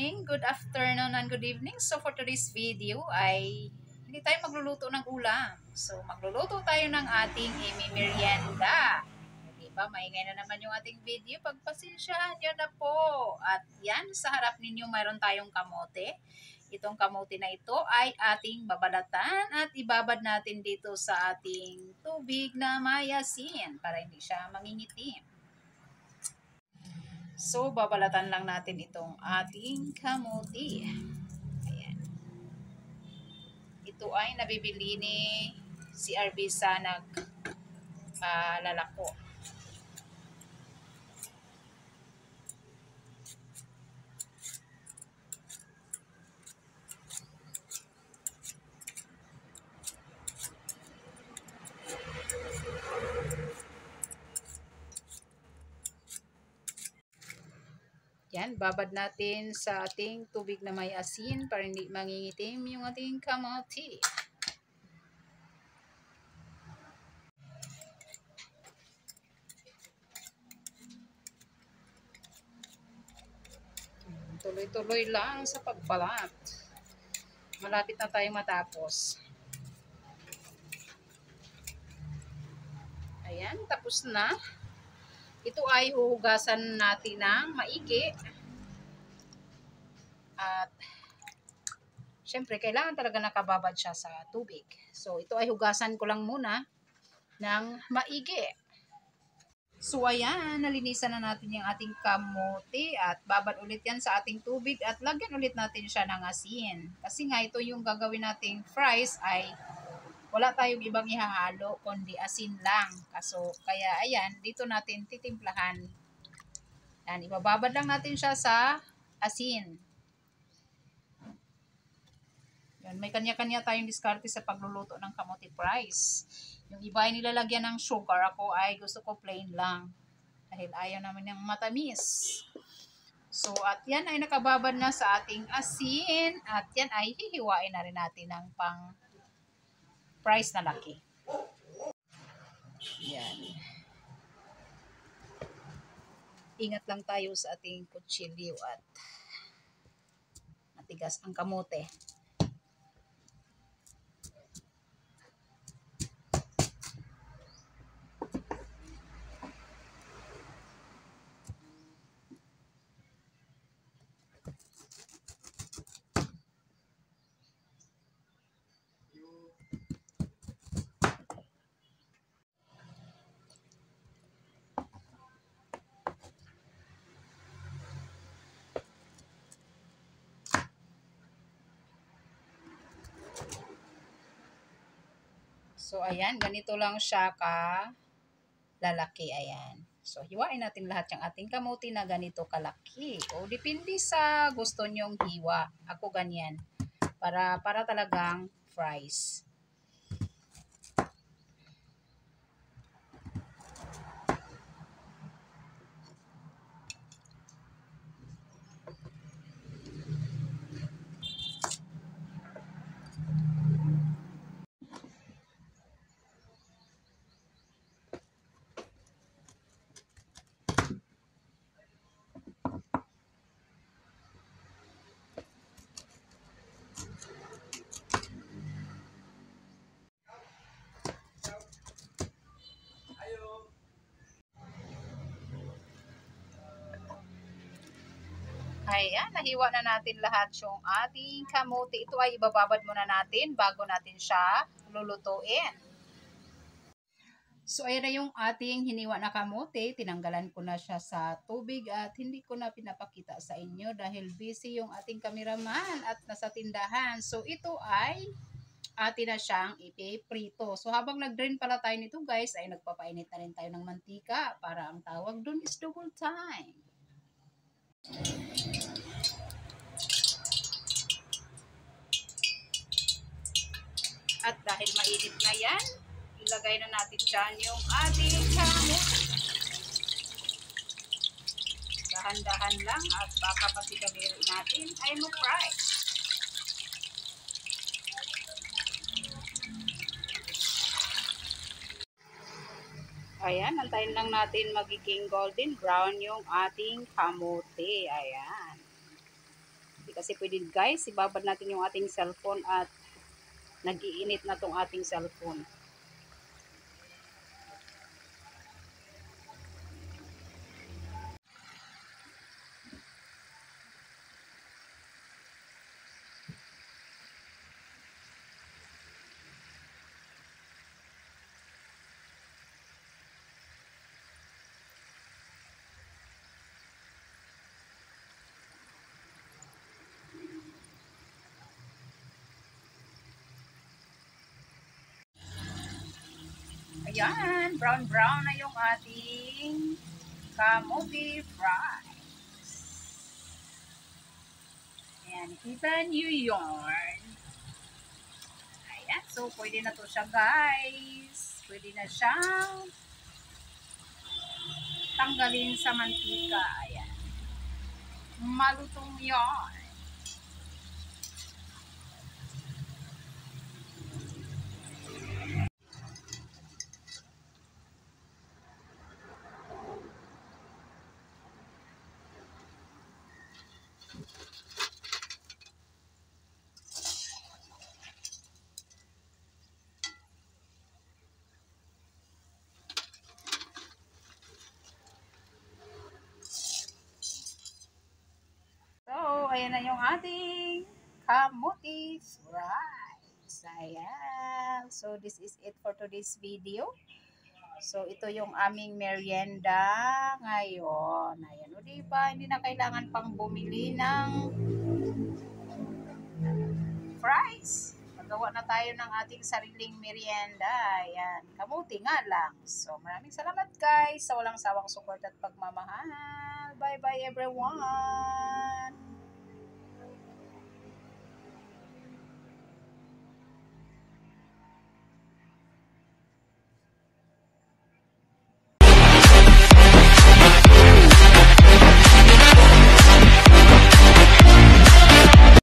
morning, good afternoon, and good evening. So for today's video ay hindi tayo magluluto ng ulam. So magluluto tayo ng ating merienda. Diba? Maingay na naman yung ating video. Pagpasensyahan nyo na po. At yan, sa harap ninyo mayroon tayong kamote. Itong kamote na ito ay ating babalatan at ibabad natin dito sa ating tubig na may asin para hindi siya mangingitim. So, babalatan lang natin itong ating kamote. Ayan. Ito ay nabibili ni CRB sa lalako. Yan, babad natin sa ating tubig na may asin para hindi mangingitim yung ating kamote. Tuloy-tuloy lang sa pagbalat. Malapit na tayong matapos. Ayan, tapos na. Ito ay huhugasan natin ng maigi. At syempre, kailangan talaga nakababad siya sa tubig. So, ito ay hugasan ko lang muna ng maigi. So, ayan, nalinisan na natin yung ating kamote at babad ulit yan sa ating tubig at lagyan ulit natin siya ng asin. Kasi nga, ito yung gagawin nating fries ay wala tayong ibang ihahalo kundi asin lang. Kaya ayan, dito natin titimplahan. Yan, ibababad lang natin siya sa asin. Yan, may kanya-kanya tayong diskarte sa pagluluto ng kamote fries. Yung iba ay nilalagyan ng sugar. Ako ay gusto ko plain lang. Dahil ayaw naman ng matamis. So, at yan ay nakababad na sa ating asin. At yan ay hihiwain na rin natin ng pang fries na laki. Yan. Ingat lang tayo sa ating kutsilyo at matigas ang kamote. So, ayan, ganito lang siya lalaki, ayan. So, hiwain natin lahat yung ating kamote na ganito kalaki. O, depende sa gusto nyong hiwa. Ako ganyan. Para talagang fries. Ayan, nahiwa na natin lahat yung ating kamote. Ito ay ibababad muna natin bago natin siya lulutuin. So, ayan na yung ating hiniwa na kamote. Tinanggalan ko na siya sa tubig at hindi ko na pinapakita sa inyo dahil busy yung ating kameraman at nasa tindahan. So, ito ay atin na siyang ipiprito. So, habang nag-drain pala tayo nito guys, ay nagpapainit na rin tayo ng mantika para ang tawag dun is double time. At dahil mainit na yan, ilagay na natin dyan yung ating kamote. Dahan-dahan lang at baka pati kamera natin ay ma-fry. Ayan, antayin lang natin magiging golden brown yung ating kamote. Ayan. Hindi kasi pwede guys, ibabad natin yung ating cellphone at nag-iinit na tong ating cellphone. Ayan, brown na yung ating kamote fries. Ayan, kita nyo yun. Ayan, so pwede na to siya guys. Pwede na siyang tanggalin sa mantika. Ayan. Malutong yon. So, ayan na yung ating kamuti fries. Ayan. So, this is it for today's video. So, ito yung aming merienda ngayon. Ayan. O, diba? Hindi na kailangan pang bumili ng fries. Magawa na tayo ng ating sariling merienda. Ayan. Kamuti nga lang. So, maraming salamat guys sa walang sawang support at pagmamahal. Bye-bye everyone!